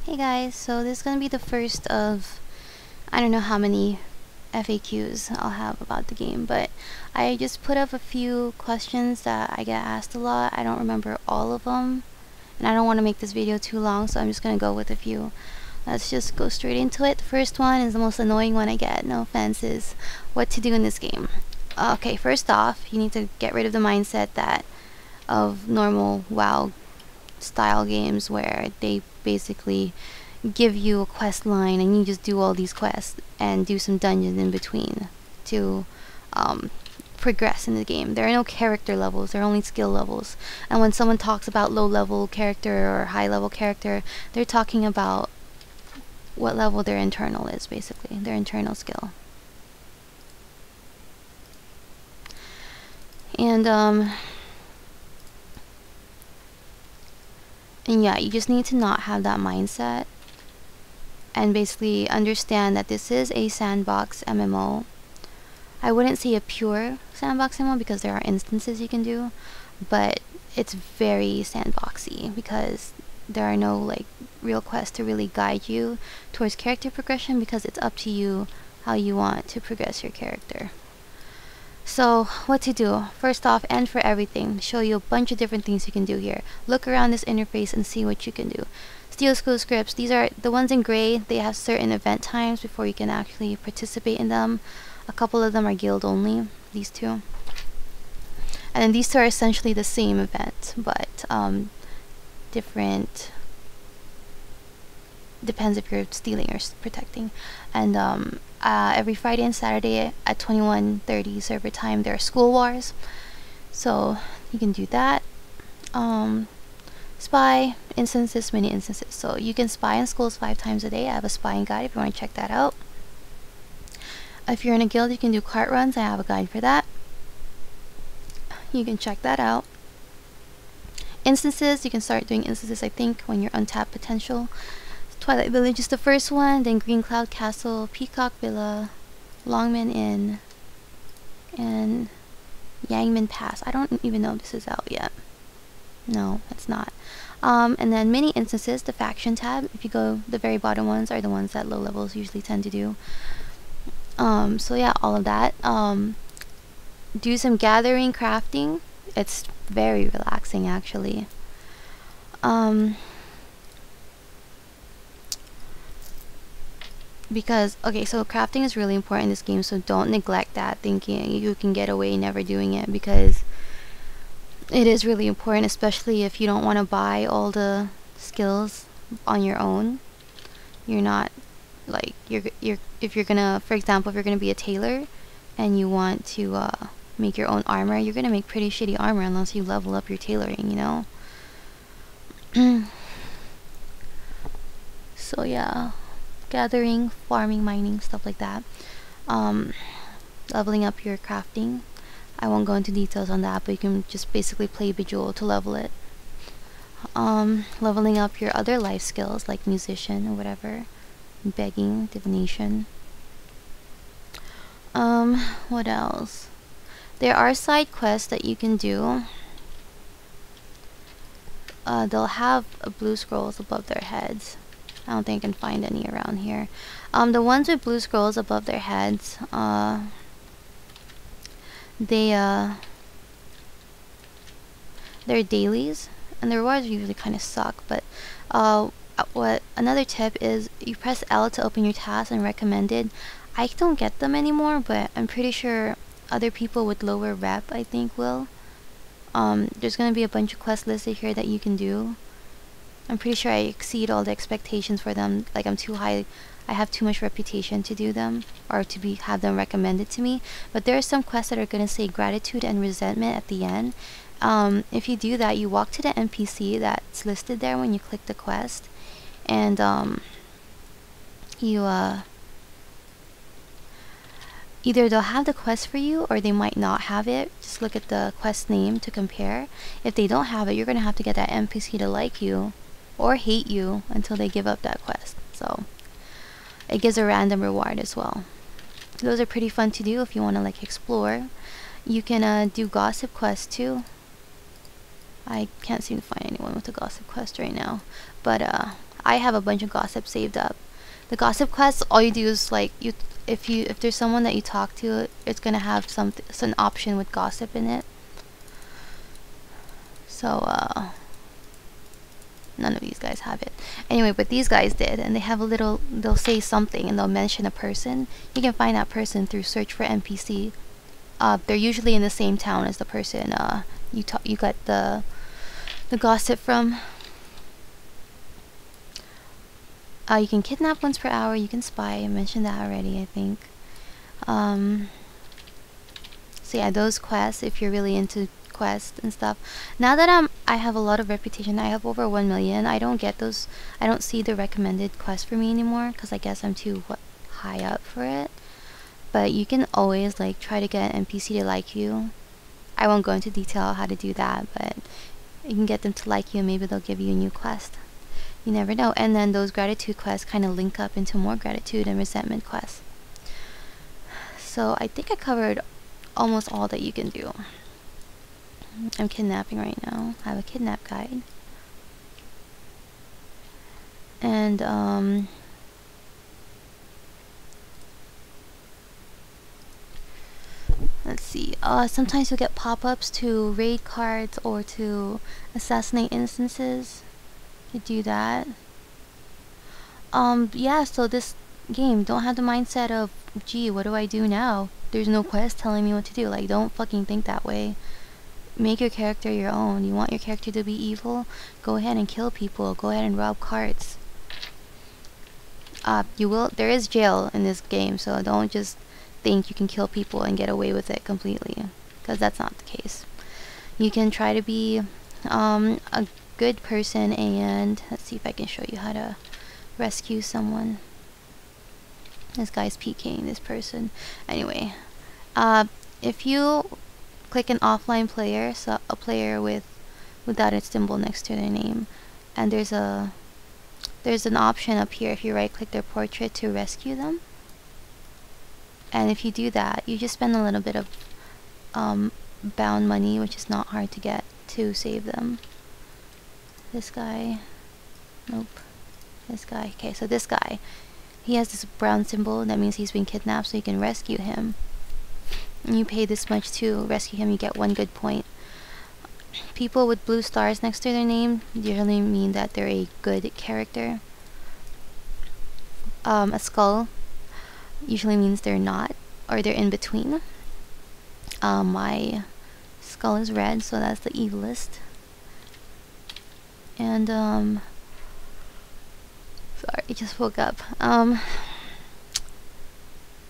Hey guys, so this is gonna be the first of I don't know how many FAQs I'll have about the game, but I just put up a few questions that I get asked a lot. I don't remember all of them, and I don't want to make this video too long, so I'm just gonna go with a few. Let's just go straight into it. The first one is the most annoying one I get, no offense, is what to do in this game. Okay, first off, you need to get rid of the mindset that of normal WoW style games where they basically give you a quest line and you just do all these quests and do some dungeons in between to progress in the game. There are no character levels, there are only skill levels. And when someone talks about low level character or high level character, they're talking about what level their internal is, basically, their internal skill. And yeah, you just need to not have that mindset and basically understand that this is a sandbox MMO. I wouldn't say a pure sandbox MMO because there are instances you can do, but it's very sandboxy because there are no like real quests to really guide you towards character progression because it's up to you how you want to progress your character. So what to do? First off, and for everything, show you a bunch of different things you can do here. Look around this interface and see what you can do. Steel School scripts, these are the ones in gray. They have certain event times before you can actually participate in them. A couple of them are guild only, these two. And then these two are essentially the same event, but different. Depends if you're stealing or protecting. And every Friday and Saturday at 21:30 server time there are school wars, so you can do that. Spy instances, mini instances, so you can spy in schools 5 times a day. I have a spying guide if you want to check that out. If you're in a guild, you can do cart runs. I have a guide for that. You can check that out. Instances, you can start doing instances I think when you're untapped potential. Twilight Village is the first one, then Green Cloud Castle, Peacock Villa, Longman Inn, and Yangman Pass. I don't even know if this is out yet. No, it's not. And then mini instances, the faction tab. If you go, the very bottom ones are the ones that low levels usually tend to do. So yeah, all of that. Do some gathering crafting. It's very relaxing actually. Because, okay, so crafting is really important in this game, so don't neglect that thinking you can get away never doing it, because it is really important, especially if you don't want to buy all the skills on your own. You're not, like, if you're gonna, for example, if you're gonna be a tailor and you want to make your own armor, you're gonna make pretty shitty armor unless you level up your tailoring, you know? So yeah, gathering, farming, mining, stuff like that. Leveling up your crafting. I won't go into details on that, but you can just basically play Bejeweled to level it. Leveling up your other life skills like musician or whatever. Begging, divination. What else? There are side quests that you can do. They'll have blue scrolls above their heads. I don't think I can find any around here. The ones with blue scrolls above their heads, they're dailies, and the rewards usually kind of suck, but what another tip is you press L to open your task and recommended. I don't get them anymore, but I'm pretty sure other people with lower rep I think will. There's gonna be a bunch of quests listed here that you can do. I'm pretty sure I exceed all the expectations for them. Like, I'm too high, I have too much reputation to do them or to have them recommended to me. But there are some quests that are gonna say gratitude and resentment at the end. If you do that, you walk to the NPC that's listed there when you click the quest, and you either they'll have the quest for you or they might not have it. Just look at the quest name to compare. If they don't have it, you're gonna have to get that NPC to like you or hate you until they give up that quest. So it gives a random reward as well. Those are pretty fun to do if you want to like explore. You can do gossip quests too. I can't seem to find anyone with a gossip quest right now, but I have a bunch of gossip saved up. The gossip quests, all you do is like if there's someone that you talk to, it's gonna have some option with gossip in it. So none of these guys have it. Anyway, but these guys did, and they have a little. They'll say something and they'll mention a person. You can find that person through search for NPC. They're usually in the same town as the person you got the gossip from. You can kidnap once per hour. You can spy. I mentioned that already, I think. So yeah, those quests, if you're really into quests and stuff. Now that I have a lot of reputation, I have over 1 million. I don't get those. I don't see the recommended quests for me anymore because I guess I'm too high up for it. But you can always like try to get an NPC to like you. I won't go into detail how to do that, but you can get them to like you and maybe they'll give you a new quest. You never know. And then those gratitude quests kind of link up into more gratitude and resentment quests. So I think I covered almost all that you can do. I'm kidnapping right now. I have a kidnap guide. And let's see. Sometimes you'll get pop-ups to raid cards or to assassinate instances. You do that. Yeah, so this game, don't have the mindset of, gee, what do I do now? There's no quest telling me what to do. Like, don't fucking think that way. Make your character your own. You want your character to be evil? Go ahead and kill people. Go ahead and rob carts. There is jail in this game, so don't just think you can kill people and get away with it completely, because that's not the case. You can try to be a good person, and let's see if I can show you how to rescue someone. This guy's PKing this person. Anyway, if you click an offline player, so a player without its symbol next to their name, and there's an option up here if you right click their portrait to rescue them. And if you do that, you just spend a little bit of bound money, which is not hard to get, to save them. This guy, nope, this guy. Okay, so this guy, he has this brown symbol. That means he's been kidnapped, so you can rescue him. And you pay this much to rescue him. You get 1 good point. People with blue stars next to their name usually mean that they're a good character. A skull usually means they're not, or they're in between. My skull is red, so that's the evilest. And sorry, I just woke up.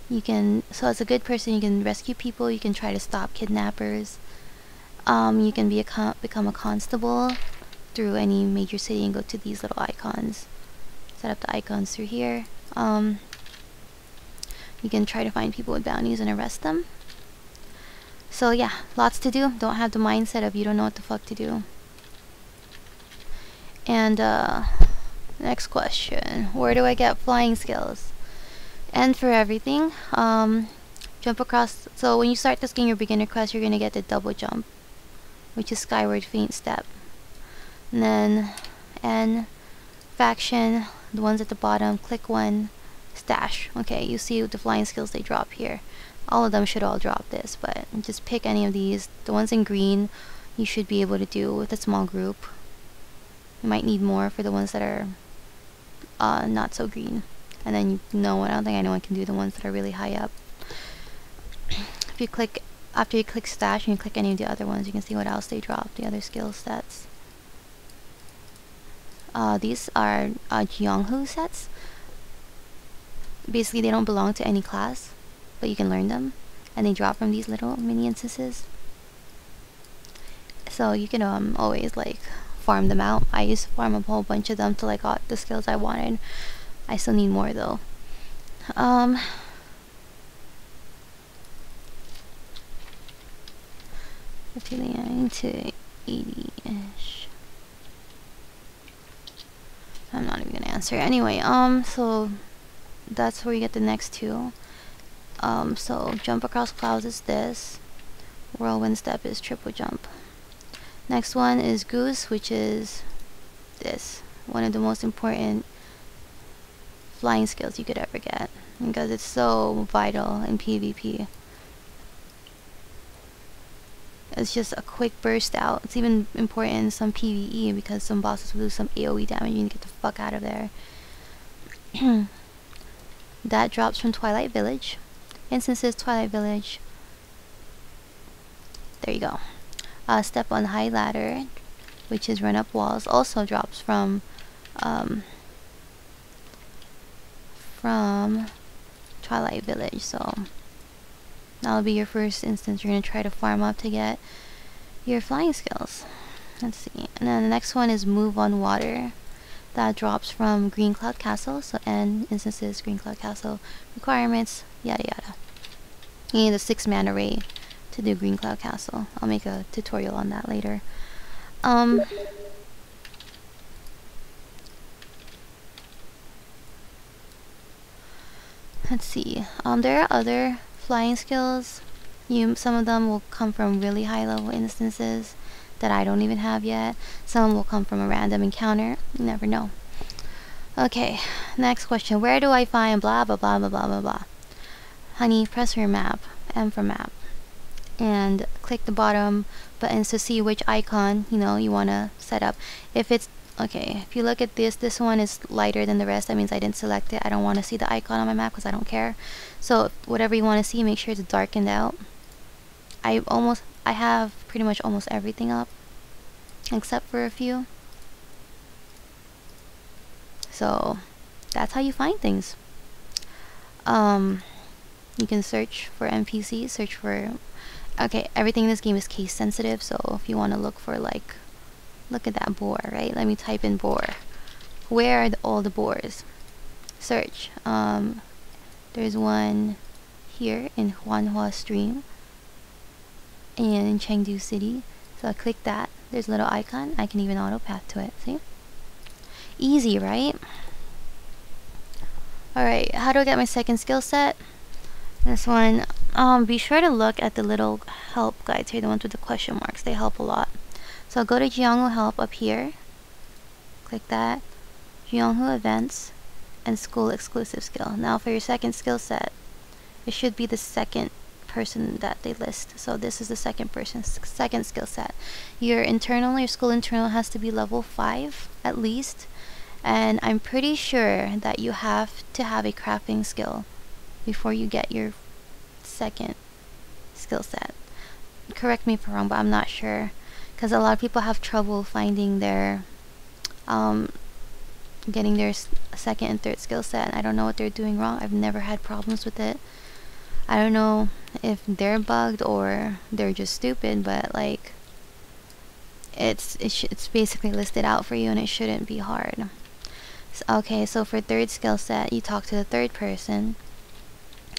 You can, so as a good person, you can rescue people. You can try to stop kidnappers. You can become a constable through any major city and go to these little icons. Set up the icons through here. You can try to find people with bounties and arrest them. So yeah, lots to do. Don't have the mindset of you don't know what the fuck to do. And next question. Where do I get flying skills? And for everything, jump across. So when you start this game, your beginner quest, you're gonna get the double jump, which is skyward faint step. And then N, faction, the ones at the bottom, click 1, stash. Okay, you see the flying skills they drop here. All of them should all drop this, but just pick any of these. The ones in green you should be able to do with a small group. You might need more for the ones that are not so green. And then I don't think anyone can do the ones that are really high up. If you click, after you click stash and you click any of the other ones, you can see what else they drop, the other skill sets. These are Jianghu sets. Basically, they don't belong to any class, but you can learn them, and they drop from these little mini instances. So you can always like farm them out. I used to farm a whole bunch of them till I got the skills I wanted. I still need more though. 59 to 80-ish. I'm not even gonna answer. Anyway, so that's where you get the next two. So jump across clouds is this. Whirlwind step is triple jump. Next one is goose, which is this. one of the most important flying skills you could ever get, because it's so vital in PvP. It's just a quick burst out. It's even important in some PvE because some bosses will do some AoE damage. You need to get the fuck out of there. That drops from Twilight Village. Instances Twilight Village. There you go. Step on High Ladder, which is run up walls, also drops from Twilight Village. So that'll be your first instance you're gonna try to farm up to get your flying skills. Let's see. And then the next one is Move on Water. That drops from Green Cloud Castle. So N instances, Green Cloud Castle, requirements, yada yada. You need a 6-mana array to do Green Cloud Castle. I'll make a tutorial on that later. Let's see. There are other flying skills. Some of them will come from really high level instances that I don't even have yet. Some will come from a random encounter. You never know. Okay, next question. Where do I find blah blah blah blah blah blah blah? Honey, press your map. M for map. And click the bottom buttons to see which icon you want to set up. If it's okay, if you look at this one is lighter than the rest. That means I didn't select it. I don't want to see the icon on my map because I don't care. So whatever you want to see, make sure it's darkened out. I have pretty much almost everything up except for a few. So that's how you find things. You can search for NPCs, search for... Okay, everything in this game is case sensitive, so if you want to look for, like... Look at that boar, right? Let me type in boar. Where are all the boars? Search. There's one here in Huanhua Stream. And in Chengdu City. So I click that. There's a little icon. I can even auto path to it. See? Easy, right? Alright, how do I get my second skill set? This one, be sure to look at the little help guides here, the ones with the question marks. They help a lot. So go to Jianghu Help up here. Click that. Jianghu Events and School Exclusive Skill. Now for your second skill set, it should be the second person that they list. So this is the second person's second skill set. Your school internal has to be level 5 at least. And I'm pretty sure that you have to have a crafting skill before you get your second skill set. Correct me if I'm wrong, but I'm not sure. Because a lot of people have trouble finding their... getting their second and third skill set. And I don't know what they're doing wrong. I've never had problems with it. I don't know if they're bugged or they're just stupid, but like... It's basically listed out for you and it shouldn't be hard. Okay, so for third skill set, you talk to the third person,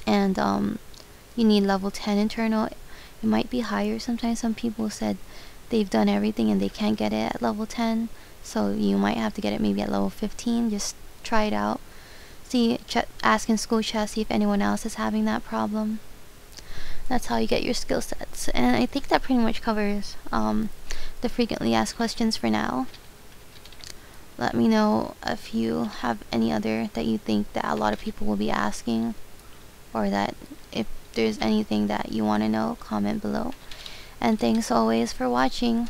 and you need level 10 internal. It might be higher. Sometimes some people said they've done everything and they can't get it at level 10, so you might have to get it maybe at level 15. Just try it out. See, ask in school chat, see if anyone else is having that problem. That's how you get your skill sets, and I think that pretty much covers the frequently asked questions for now. Let me know if you have any other that you think that a lot of people will be asking, or that if there's anything that you want to know, comment below. And thanks always for watching.